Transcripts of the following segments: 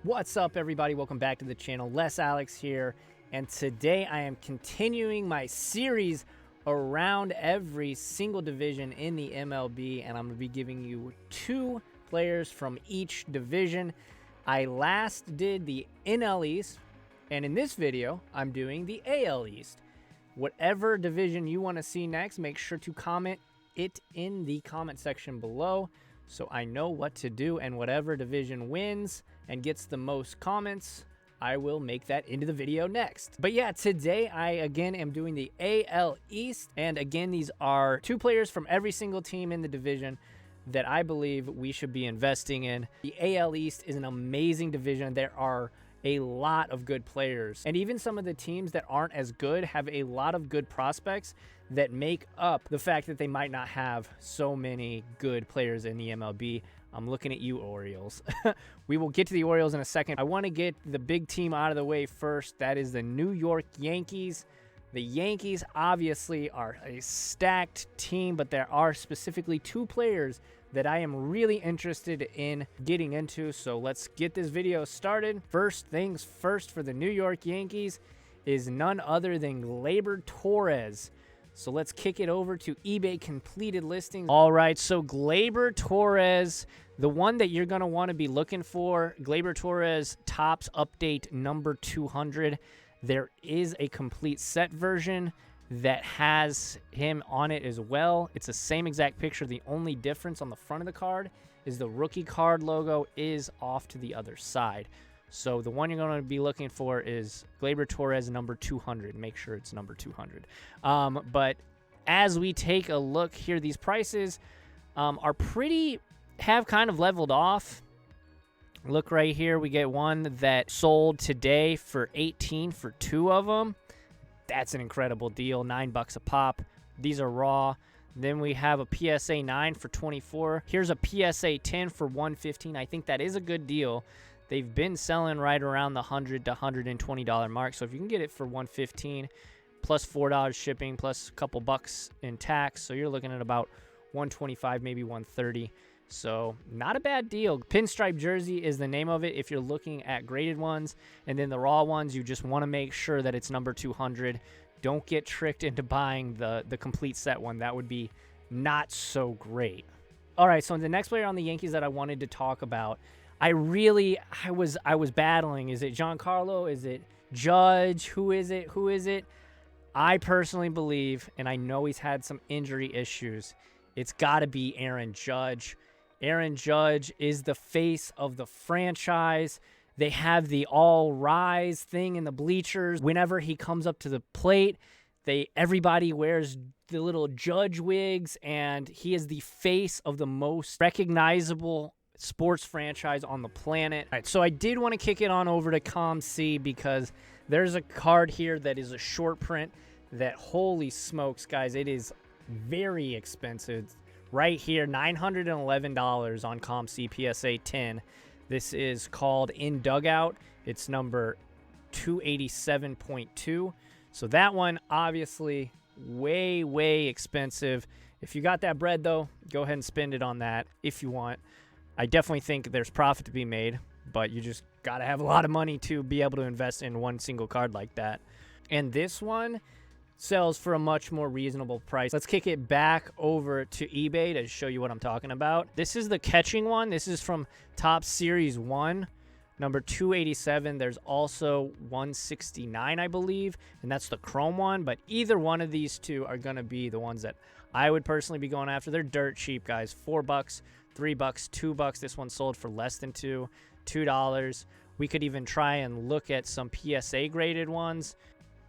What's up, everybody? Welcome back to the channel. Les Alex here, and today I am continuing my series around every single division in the MLB, and I'm going to be giving you two players from each division. I last did the NL East, and in this video, I'm doing the AL East. Whatever division you want to see next, make sure to comment it in the comment section below so I know what to do, and whatever division wins and gets the most comments, I will make that into the video next. But yeah, today I again am doing the AL East, and again these are two players from every single team in the division that I believe we should be investing in. The AL East is an amazing division. There are a lot of good players, and even some of the teams that aren't as good have a lot of good prospects that make up the fact that they might not have so many good players in the MLB. I'm looking at you, Orioles. We will get to the Orioles in a second. I want to get the big team out of the way first. That is the New York Yankees. The Yankees obviously are a stacked team, but there are specifically two players that I am really interested in getting into. So let's get this video started. First things first for the New York Yankees is none other than Gleyber Torres. So let's kick it over to eBay completed listings. All right, so Gleyber Torres, the one that you're going to want to be looking for, Gleyber Torres Topps Update number 200. There is a complete set version that has him on it as well. It's the same exact picture. The only difference on the front of the card is the rookie card logo is off to the other side. So the one you're going to be looking for is Gleyber Torres number 200. Make sure it's number 200. But as we take a look here, these prices have kind of leveled off. Look right here. We get one that sold today for 18 for two of them. That's an incredible deal. $9 a pop. These are raw. Then we have a PSA 9 for 24. Here's a PSA 10 for 115. I think that is a good deal. They've been selling right around the $100 to $120 mark. So if you can get it for 115 plus $4 shipping plus a couple bucks in tax, so you're looking at about 125, maybe 130. So not a bad deal. Pinstripe jersey is the name of it if you're looking at graded ones. And then the raw ones, you just want to make sure that it's number 200. Don't get tricked into buying the complete set one. That would be not so great. All right, so the next player on the Yankees that I wanted to talk about, I was battling. Is it Giancarlo? Is it Judge? Who is it? Who is it? I personally believe, and I know he's had some injury issues, it's got to be Aaron Judge. Aaron Judge is the face of the franchise. They have the all rise thing in the bleachers. Whenever he comes up to the plate, everybody wears the little Judge wigs, and he is the face of the most recognizable sports franchise on the planet. All right, so I did want to kick it on over to ComC because there's a card here that is a short print that, holy smokes, guys, it is very expensive. Right here, $911 on ComC PSA 10. This is called In Dugout. It's number 287.2. So that one, obviously, way, way expensive. If you got that bread, though, go ahead and spend it on that if you want. I definitely think there's profit to be made, but you just got to have a lot of money to be able to invest in one single card like that. And this one sells for a much more reasonable price. Let's kick it back over to eBay to show you what I'm talking about. This is the catching one. This is from Topps Series 1, number 287. There's also 169, I believe, and that's the chrome one. But either one of these two are going to be the ones that I would personally be going after. They're dirt cheap, guys. $4, $3, $2. This one sold for less than $2. We could even try and look at some PSA graded ones.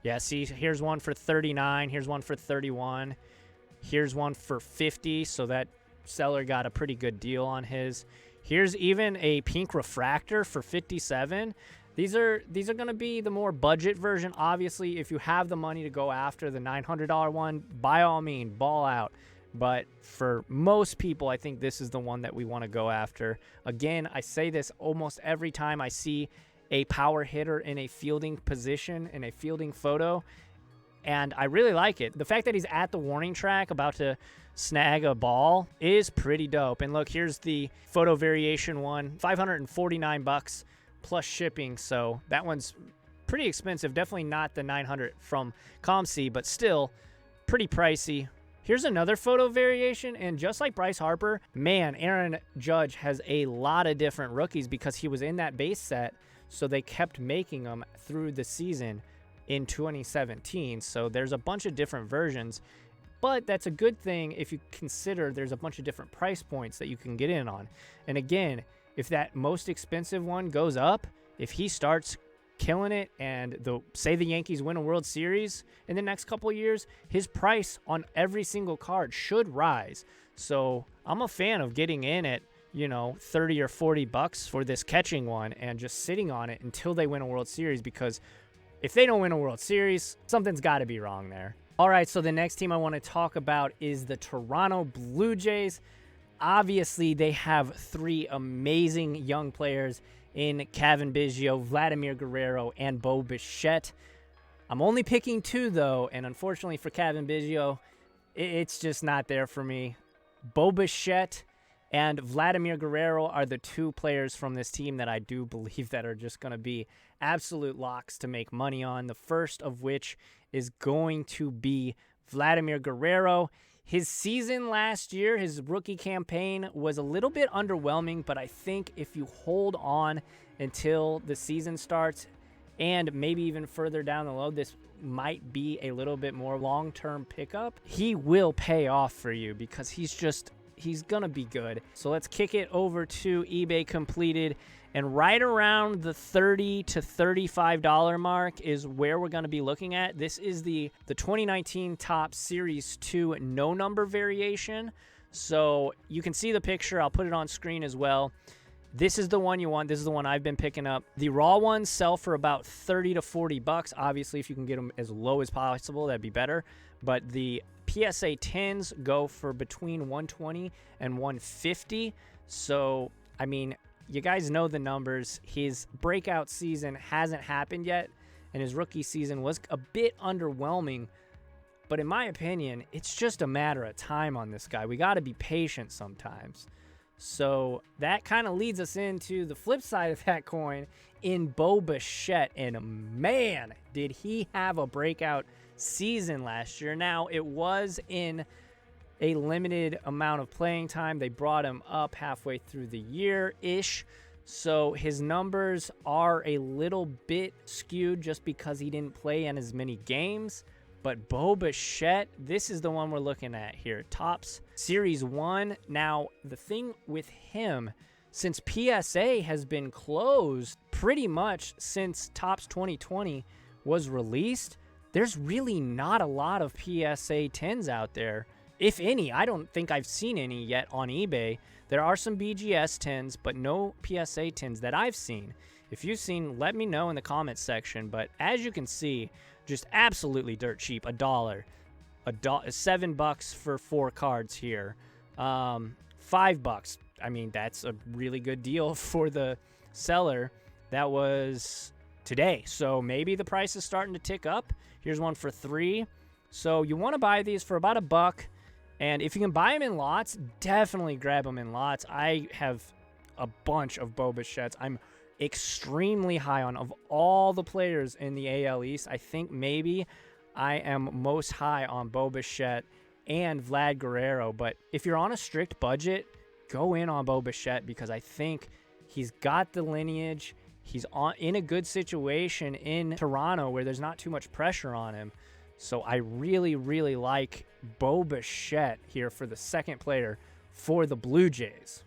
Yeah, see, here's one for 39. Here's one for 31. Here's one for 50. So that seller got a pretty good deal on his. Here's even a pink refractor for 57. These are going to be the more budget version. Obviously, if you have the money to go after the $900 one, by all means, ball out. But for most people, I think this is the one that we want to go after. Again, I say this almost every time I see a power hitter in a fielding position, in a fielding photo, and I really like it. The fact that he's at the warning track about to snag a ball is pretty dope. And look, here's the photo variation one, $549. plus shipping, so that one's pretty expensive. Definitely not the 900 from ComC, but still pretty pricey. Here's another photo variation, and just like Bryce Harper, man, Aaron Judge has a lot of different rookies because he was in that base set, so they kept making them through the season in 2017. So there's a bunch of different versions, but that's a good thing if you consider there's a bunch of different price points that you can get in on. And again, if that most expensive one goes up, if he starts killing it and say the Yankees win a World Series in the next couple of years, his price on every single card should rise. So I'm a fan of getting in at, you know, 30 or 40 bucks for this catching one and just sitting on it until they win a World Series, because if they don't win a World Series, something's got to be wrong there. All right, so the next team I want to talk about is the Toronto Blue Jays. Obviously, they have 3 amazing young players in Kevin Biggio, Vladimir Guerrero, and Bo Bichette. I'm only picking 2, though, and unfortunately for Kevin Biggio, it's just not there for me. Bo Bichette and Vladimir Guerrero are the 2 players from this team that I do believe that are just going to be absolute locks to make money on. The first of which is going to be Vladimir Guerrero. His season last year, his rookie campaign, was a little bit underwhelming, but I think if you hold on until the season starts and maybe even further down the road, this might be a little bit more long-term pickup. He will pay off for you because he's going to be good. So let's kick it over to eBay Completed. And right around the $30 to $35 mark is where we're going to be looking at. This is the 2019 Topps Series 2 no number variation. So you can see the picture. I'll put it on screen as well. This is the one you want. This is the one I've been picking up. The raw ones sell for about 30 to 40 bucks. Obviously, if you can get them as low as possible, that'd be better. But the PSA 10s go for between 120 and 150. So, I mean, you guys know the numbers. His breakout season hasn't happened yet, and his rookie season was a bit underwhelming. But in my opinion, it's just a matter of time on this guy. We got to be patient sometimes. So that kind of leads us into the flip side of that coin in Bo Bichette. And man, did he have a breakout season last year. Now, it was in a limited amount of playing time. They brought him up halfway through the year-ish. So his numbers are a little bit skewed just because he didn't play in as many games. But Bo Bichette, this is the one we're looking at here. Topps Series 1. Now, the thing with him, since PSA has been closed pretty much since Topps 2020 was released, there's really not a lot of PSA 10s out there. If any, I don't think I've seen any yet on eBay. There are some BGS 10s, but no PSA 10s that I've seen. If you've seen, let me know in the comments section. But as you can see, just absolutely dirt cheap. $1. $7 for 4 cards here. $5. I mean, that's a really good deal for the seller. That was today. So maybe the price is starting to tick up. Here's one for $3. So you want to buy these for about $1. And if you can buy them in lots, definitely grab them in lots. I have a bunch of Bo Bichettes. I'm extremely high on. Of all the players in the AL East, I think maybe I am most high on Bo Bichette and Vlad Guerrero. But if you're on a strict budget, go in on Bo Bichette because I think he's got the lineage. He's in a good situation in Toronto where there's not too much pressure on him. So I really, really like Bo Bichette here for the second player for the Blue Jays.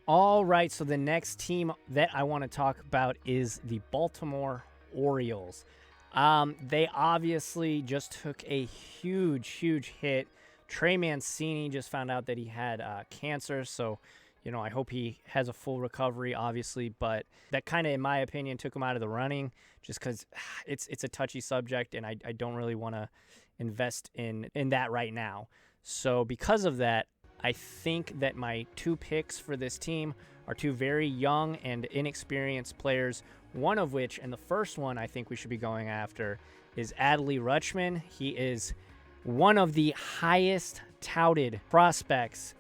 All right, so the next team that I want to talk about is the Baltimore Orioles. They obviously just took a huge, huge hit. Trey Mancini just found out that he had cancer, so I hope he has a full recovery, obviously, but that kind of, in my opinion, took him out of the running just because it's a touchy subject, and I don't really want to invest in that right now. So because of that, I think that my 2 picks for this team are 2 very young and inexperienced players, one of which, and the first one I think we should be going after, is Adley Rutschman. He is one of the highest touted prospects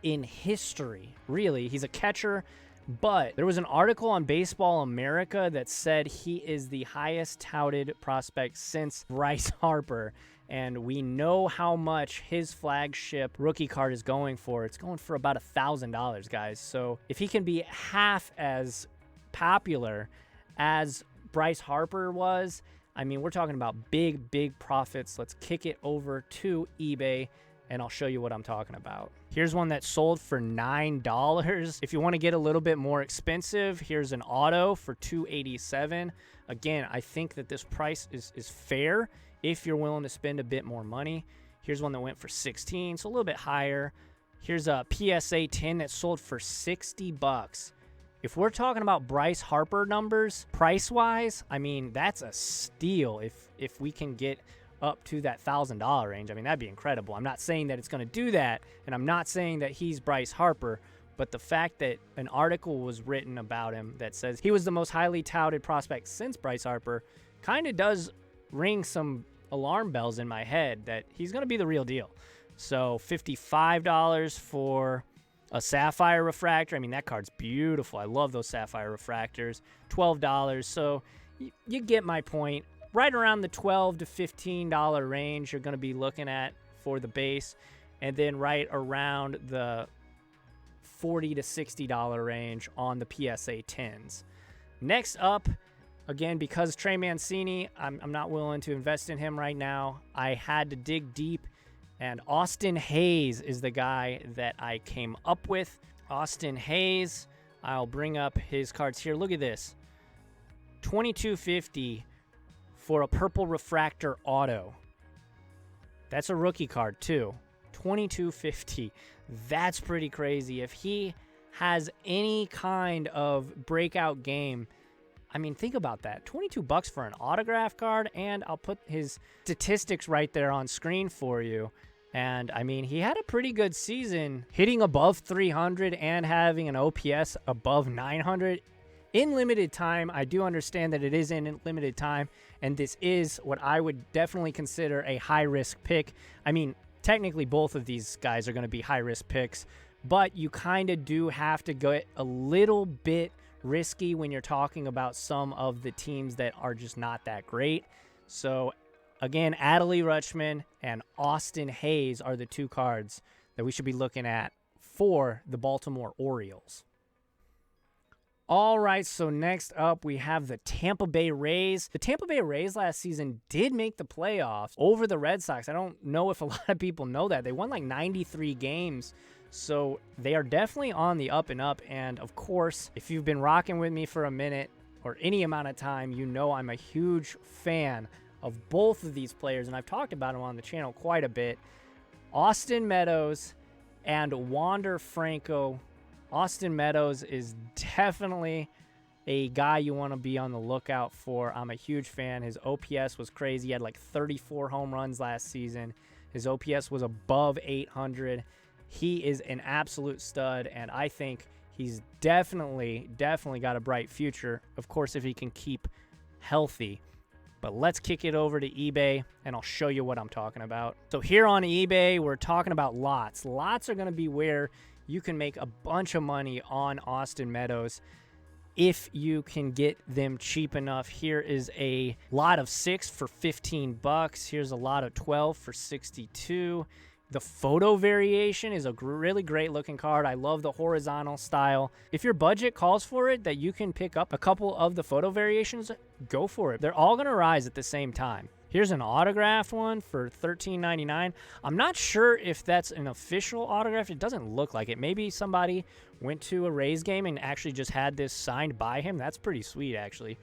in history, really. He's a catcher, But there was an article on Baseball America that said he is the highest touted prospect since Bryce Harper. And we know how much his flagship rookie card is going for. It's going for about $1,000, guys. So if he can be half as popular as Bryce Harper was, I mean, we're talking about big, big profits. Let's kick it over to eBay, and I'll show you what I'm talking about. Here's one that sold for $9. If you want to get a little bit more expensive, here's an auto for $287. Again, I think that this price is fair if you're willing to spend a bit more money. Here's one that went for $16, so a little bit higher. Here's a PSA 10 that sold for $60. If we're talking about Bryce Harper numbers, price-wise, I mean, that's a steal if we can get up to that $1,000 range. I mean, that'd be incredible. I'm not saying that it's going to do that, and I'm not saying that he's Bryce Harper, but the fact that an article was written about him that says he was the most highly touted prospect since Bryce Harper kind of does ring some alarm bells in my head that he's going to be the real deal. So $55 for a sapphire refractor. I mean, that card's beautiful. I love those sapphire refractors. $12. So you get my point. Right around the $12 to $15 range you're going to be looking at for the base. And then right around the $40 to $60 range on the PSA 10s. Next up, again, because Trey Mancini, I'm not willing to invest in him right now. I had to dig deep. And Austin Hayes is the guy that I came up with. Austin Hayes, I'll bring up his cards here. Look at this. $22.50 for a purple refractor auto. That's a rookie card too. $22.50. That's pretty crazy. If he has any kind of breakout game, I mean, think about that. $22 for an autograph card, and I'll put his statistics right there on screen for you. And, I mean, he had a pretty good season, hitting above 300 and having an OPS above 900 in limited time. I do understand that it is in limited time, and this is what I would definitely consider a high-risk pick. I mean, technically both of these guys are going to be high-risk picks, but you kind of do have to go a little bit risky when you're talking about some of the teams that are just not that great. So, again, Adley Rutschman and Austin Hayes are the two cards that we should be looking at for the Baltimore Orioles. All right, so next up we have the Tampa Bay Rays. The Tampa Bay Rays last season did make the playoffs over the Red Sox. I don't know if a lot of people know that. They won like 93 games, so they are definitely on the up and up. And, of course, if you've been rocking with me for a minute or any amount of time, you know I'm a huge fan of both of these players, and I've talked about them on the channel quite a bit. Austin Meadows and Wander Franco. Austin Meadows is definitely a guy you want to be on the lookout for. I'm a huge fan. His OPS was crazy. He had like 34 home runs last season. His OPS was above 800. He is an absolute stud, and I think he's definitely got a bright future, of course, if he can keep healthy. But let's kick it over to eBay, and I'll show you what I'm talking about. So here on eBay, we're talking about lots. Lots are going to be where you can make a bunch of money on Austin Meadows if you can get them cheap enough. Here is a lot of 6 for $15. Here's a lot of 12 for $62. The photo variation is a really great looking card. I love the horizontal style. If your budget calls for it, that you can pick up a couple of the photo variations, go for it. They're all going to rise at the same time. Here's an autographed one for $13.99. I'm not sure if that's an official autograph. It doesn't look like it. Maybe somebody went to a Rays game and actually just had this signed by him. That's pretty sweet, actually.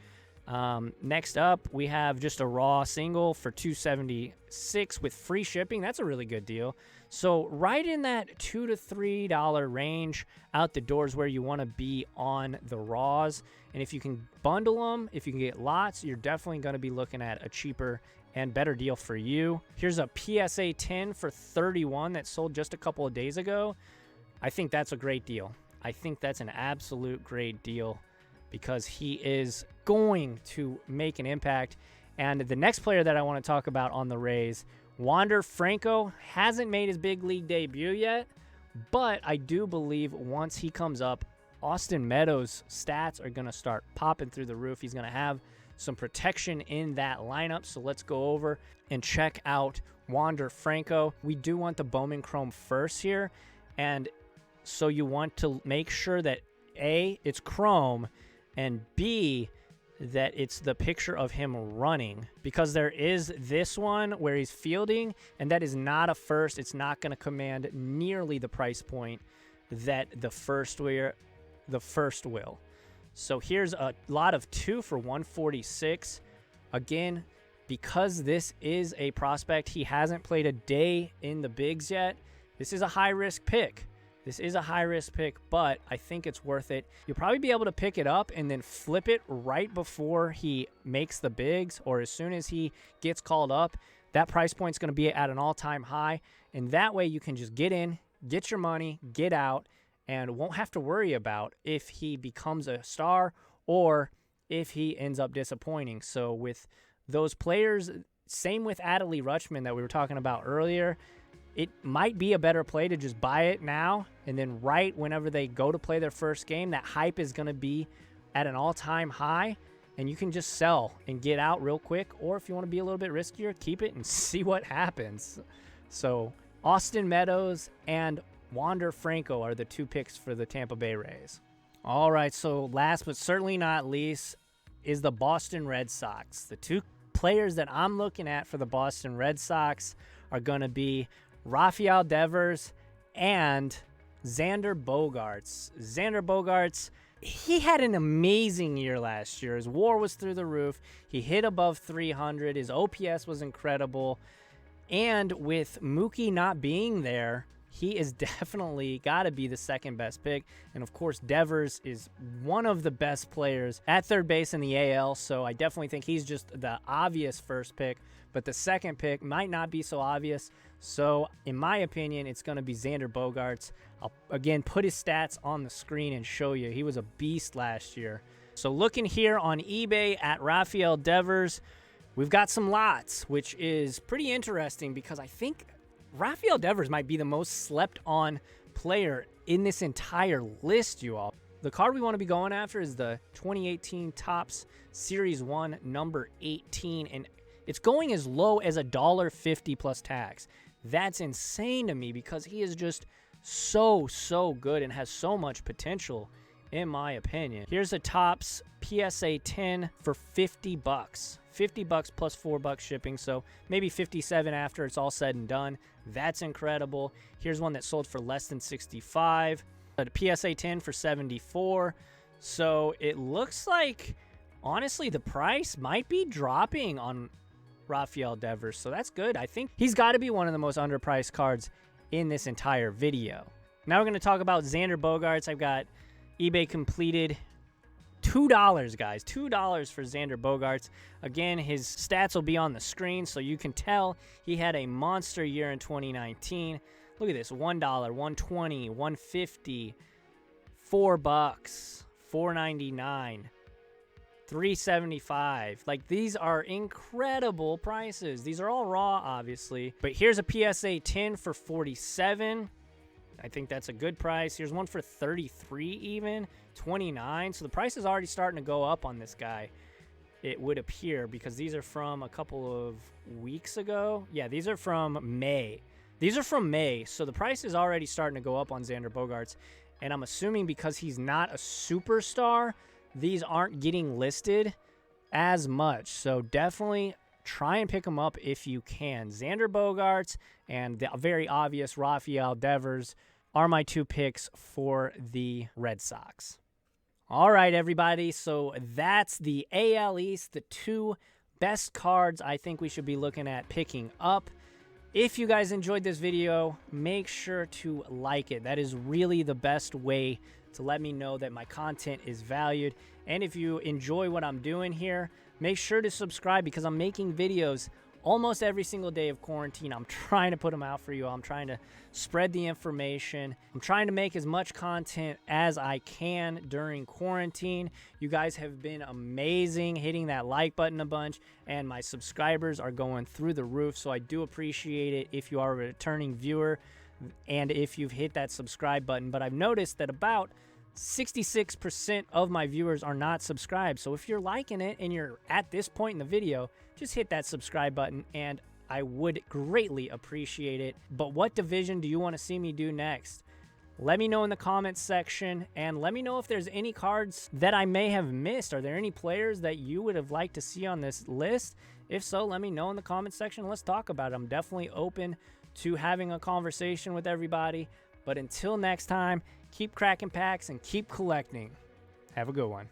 Next up, we have just a raw single for $276 with free shipping. That's a really good deal. So right in that $2 to $3 range out the doors where you want to be on the raws. And if you can bundle them, if you can get lots, you're definitely going to be looking at a cheaper and better deal for you. Here's a PSA 10 for $31 that sold just a couple of days ago. I think that's a great deal. I think that's an absolute great deal, because he is going to make an impact. And the next player that I want to talk about on the Rays, Wander Franco, hasn't made his big league debut yet, but I do believe once he comes up, Austin Meadows' stats are going to start popping through the roof. He's going to have some protection in that lineup. So let's go over and check out Wander Franco. We do want the Bowman Chrome first here. And so you want to make sure that A, it's Chrome, and B, that it's the picture of him running, because there is this one where he's fielding, and that is not a first. It's not going to command nearly the price point that the first will. So here's a lot of 2 for 146. Again, because this is a prospect, he hasn't played a day in the bigs yet. This is a high-risk pick. But I think it's worth it. You'll probably be able to pick it up and then flip it right before he makes the bigs, or as soon as he gets called up. That price point's going to be at an all-time high, and that way you can just get in, get your money, get out, and won't have to worry about if he becomes a star or if he ends up disappointing. So with those players, same with Adley Rutschman that we were talking about earlier, it might be a better play to just buy it now, and then right whenever they go to play their first game, that hype is going to be at an all-time high, and you can just sell and get out real quick. Or if you want to be a little bit riskier, keep it and see what happens. So Austin Meadows and Wander Franco are the 2 picks for the Tampa Bay Rays. All right, so last but certainly not least is the Boston Red Sox. The 2 players that I'm looking at for the Boston Red Sox are going to be Rafael Devers and Xander Bogaerts. Xander Bogaerts, he had an amazing year last year. His WAR was through the roof. He hit above 300. His OPS was incredible. And with Mookie not being there, he is definitely got to be the second best pick. And of course, Devers is one of the best players at third base in the AL. So I definitely think he's just the obvious first pick. But the second pick might not be so obvious. So in my opinion, it's going to be Xander Bogaerts. I'll again put his stats on the screen and show you. He was a beast last year. So looking here on eBay at Rafael Devers, we've got some lots, which is pretty interesting because I think Rafael Devers might be the most slept on player in this entire list, you all. The card we want to be going after is the 2018 Topps Series 1 number 18, and it's going as low as $1.50 plus tax. That's insane to me because he is just so good and has so much potential, in my opinion. Here's a Topps PSA 10 for $50. $50 plus $4 shipping, so maybe $57 after it's all said and done. That's incredible. Here's one that sold for less than $65. A PSA 10 for $74. So it looks like, honestly, the price might be dropping on Rafael Devers, so that's good. I think he's got to be one of the most underpriced cards in this entire video. Now we're going to talk about Xander Bogaerts. I've got eBay completed. $2, guys. $2 for Xander Bogaerts. Again, his stats will be on the screen, so you can tell he had a monster year in 2019. Look at this. $1, $1.20, $1.50, $4, $4.99. $3.75. Like, these are incredible prices. These are all raw, obviously. But here's a PSA 10 for $47. I think that's a good price. Here's one for $33 even. $29. So the price is already starting to go up on this guy, it would appear, because these are from a couple of weeks ago. Yeah, these are from May. So the price is already starting to go up on Xander Bogaerts. And I'm assuming because he's not a superstar, these aren't getting listed as much. So definitely try and pick them up if you can. Xander Bogaerts and the very obvious Rafael Devers are my 2 picks for the Red Sox. All right, everybody. So that's the AL East, the 2 best cards I think we should be looking at picking up. If you guys enjoyed this video, make sure to like it. That is really the best way to let me know that my content is valued. And if you enjoy what I'm doing here, make sure to subscribe because I'm making videos almost every single day of quarantine. I'm trying to put them out for you. I'm trying to spread the information. I'm trying to make as much content as I can during quarantine. You guys have been amazing, hitting that like button a bunch, and my subscribers are going through the roof, so I do appreciate it if you are a returning viewer and if you've hit that subscribe button. But I've noticed that about 66% of my viewers are not subscribed. So if you're liking it and you're at this point in the video, just hit that subscribe button and I would greatly appreciate it. But what division do you want to see me do next? Let me know in the comments section, and let me know if there's any cards that I may have missed. Are there any players that you would have liked to see on this list? If so, let me know in the comments section. Let's talk about it. I'm definitely open to having a conversation with everybody. But until next time, keep cracking packs and keep collecting. Have a good one.